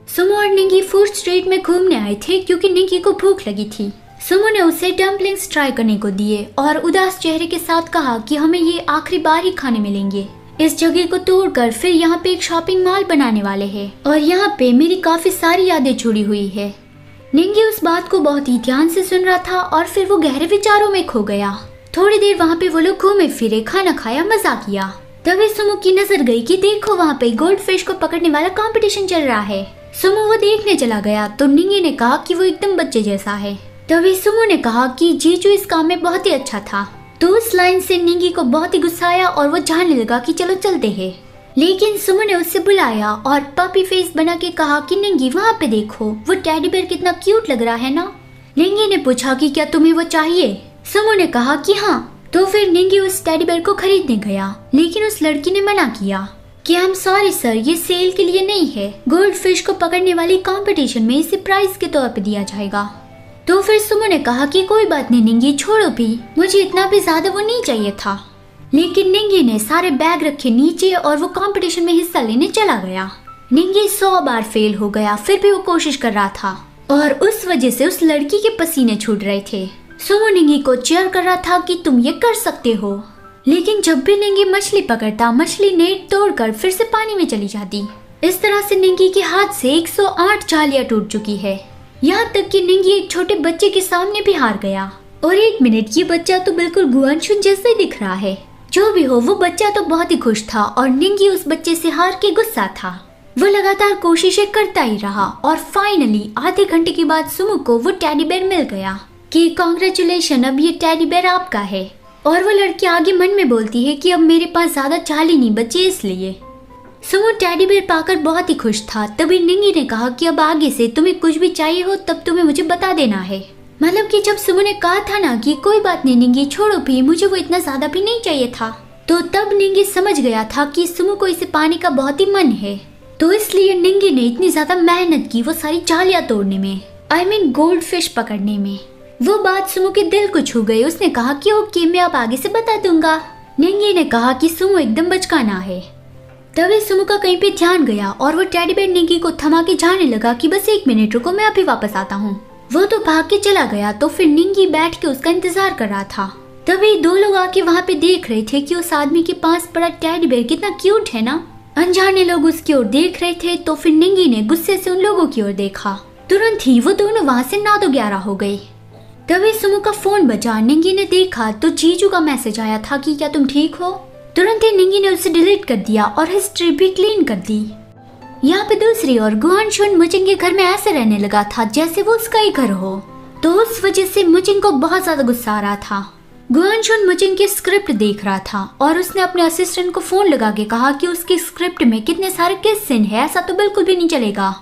Sumo और निंगी food street में घूमने आए थे क्योंकि निंगी को भूख लगी थी। सुमो ने उसे डम्पलिंग्स ट्राई करने को दिए और उदास चेहरे के साथ कहा कि हमें ये आखिरी बार ही खाने मिलेंगे। इस जगह को तोड़कर फिर यहाँ पे एक शॉपिंग मॉल बनाने वाले हैं और यहाँ पे मेरी काफी सारी यादें जुड़ी हुई है। निंगी उस बात को बहुत ही ध्यान से सुन रहा था और फिर वो गहरे विचारों में खो गया। थोड़ी देर वहाँ पे वो लोग घूमे फिरे, खाना खाया, मजा किया। तभी सुमो की नजर गई कि देखो वहाँ पे गोल्ड फिश को पकड़ने वाला कंपटीशन चल रहा है। सुमो वो देखने चला गया तो निंगी ने कहा कि वो एकदम बच्चे जैसा है। तभी सुमो ने कहा कि जीजू इस काम में बहुत ही अच्छा था। तो उस लाइन से निंगी को बहुत ही गुस्सा आया और वो जानने लगा कि चलो चलते हैं। लेकिन सुमो ने उससे बुलाया और पपी फेस बना के कहा कि निंगी वहाँ पे देखो, वो टेडी बेयर कितना क्यूट लग रहा है ना। निंगी ने पूछा कि क्या तुम्हें वो चाहिए। सुमो ने कहा कि हाँ। तो फिर निंगी उस टेडी बेयर को खरीदने गया, लेकिन उस लड़की ने मना किया कि आई एम सॉरी सर, ये सेल के लिए नहीं है। गोल्ड फिश को पकड़ने वाली कंपटीशन में इसे प्राइज के तौर पे दिया जाएगा। तो फिर सुमो ने कहा कि कोई बात नहीं निंगी, छोड़ो भी, मुझे इतना भी ज्यादा वो नहीं चाहिए था। लेकिन निंगी ने सारे बैग रखे नीचे और वो कंपटीशन में हिस्सा लेने चला गया। निंगी 100 बार फेल हो गया, फिर भी वो कोशिश कर रहा था और उस वजह से उस लड़की के पसीने छूट रहे थे। सुमो निंगी को चीयर कर रहा था कि तुम ये कर सकते हो। लेकिन जब भी निंगी मछली पकड़ता, मछली नेट तोड़कर फिर से पानी में चली जाती। इस तरह से निंगी के हाथ से 108 जालियां टूट चुकी है। यहाँ तक कि निंगी एक छोटे बच्चे के सामने भी हार गया। और एक मिनट, ये बच्चा तो बिल्कुल गुआनशुन जैसा ही दिख रहा है। जो भी हो, वो बच्चा तो बहुत ही खुश था और निंगी उस बच्चे से हार के गुस्सा था। वो लगातार कोशिशें करता ही रहा और फाइनली आधे घंटे के बाद सुमो को वो टेडी बेयर मिल गया कि कांग्रेचुलेशन, अब ये टेडी बेयर आपका है। और वो लड़की आगे मन में बोलती है कि अब मेरे पास ज्यादा जाली नहीं बची, इसलिए। सुमो टेडी बेयर पाकर बहुत ही खुश था। तभी निंगी ने कहा कि अब आगे से तुम्हें कुछ भी चाहिए हो तब तुम्हें मुझे बता देना है। मतलब कि जब सुमो ने कहा था ना कि कोई बात नहीं निंगी, छोड़ो भी, मुझे वो इतना ज्यादा भी नहीं चाहिए था, तो तब निंगी समझ गया था कि सुमो को इसे पाने का बहुत ही मन है। तो इसलिए निंगी ने इतनी ज्यादा मेहनत की वो सारी जालियां तोड़ने में, आई मीन गोल्ड फिश पकड़ने में। वो बात सुमो के दिल को छू गई। उसने कहा कि ओके, मैं अब आगे से बता दूंगा। निंगी ने कहा कि सुमो एकदम बचकाना है। तभी सुमो का कहीं पे ध्यान गया और वो टेडी बेयर निंगी को थमा के जाने लगा कि बस 1 मिनट रुको, मैं अभी वापस आता हूँ। वो तो भाग के चला गया। तो फिर निंगी बैठ के उसका इंतजार कर रहा था। तभी 2 लोग आके वहाँ पे देख रहे थे कि उस आदमी के पास पड़ा टेडी बेयर कितना क्यूट है ना। अनजाने लोग उसकी ओर देख रहे थे। तो फिर निंगी ने गुस्से से उन लोगों की ओर देखा। तुरंत ही वो दोनों वहाँ से 9 तो 11 हो गए। तभी सुमो का फोन बजा। निंगी ने देखा तो जीजू का मैसेज आया था कि क्या तुम ठीक हो। तुरंत ही निंगी ने उसे डिलीट कर दिया और हिस्ट्री भी क्लीन कर दी। यहाँ पे दूसरी ओर गुआनशुन मुचिन के घर में ऐसे रहने लगा था जैसे वो उसका ही घर हो। तो उस वजह से मुचिन को बहुत ज्यादा गुस्सा आ रहा था। गुआनशुन मुचिन की स्क्रिप्ट देख रहा था और उसने अपने असिस्टेंट को फोन लगा के कहा कि उसकी स्क्रिप्ट में कितने सारे किस सीन है, ऐसा तो बिल्कुल भी नहीं चलेगा।